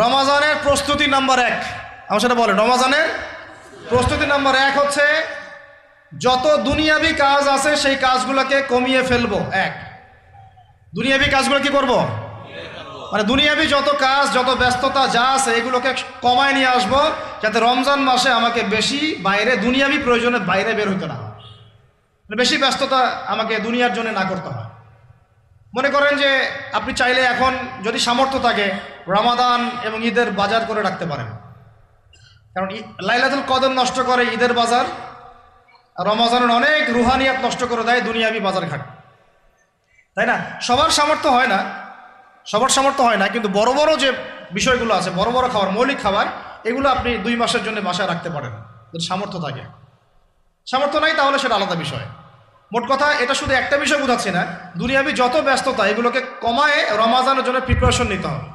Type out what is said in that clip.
রমাজানের প্রস্তুতি নাম্বার 1, আমার সেটা বলেন। রমাজানের প্রস্তুতি নাম্বার 1 হচ্ছে যত দুনিয়াবি কাজ আছে সেই কাজগুলোকে কমিয়ে ফেলবো। দুনিয়াবি কাজগুলো কি করব? মানে দুনিয়াবি যত কাজ, যত ব্যস্ততা যা আছে এগুলোকে কমায় নিয়ে আসবো, যাতে রমজান মাসে আমাকে বেশি বাইরে দুনিয়াবি প্রয়োজনে বাইরে বের হইতে না হয়, বেশি ব্যস্ততা আমাকে দুনিয়ার জন্য না করতে হয়। মনে করেন যে আপনি চাইলে এখন যদি সামর্থ্য থাকে রমাদান এবং ঈদের বাজার করে রাখতে পারেন, কারণ লাইলাতুল কদর নষ্ট করে ঈদের বাজার, আর রমজানের অনেক রুহানিয়াত নষ্ট করে দেয় দুনিয়াবি বাজার ঘাট, তাই না? সবার সামর্থ্য হয় না, কিন্তু বড় বড় যে বিষয়গুলো আছে, বড় বড় খাবার, মৌলিক খাবার, এগুলো আপনি 2 মাসের জন্য বাসায় রাখতে পারেন যদি সামর্থ্য থাকে। সামর্থ্য নাই তাহলে সেটা আলাদা বিষয়। মোট কথা এটা শুধু একটা বিষয় বোঝাচ্ছি না, দুনিয়াবি যত ব্যস্ততা এগুলোকে কমায় রমাজানের জন্য প্রিপারেশন নিতে হবে।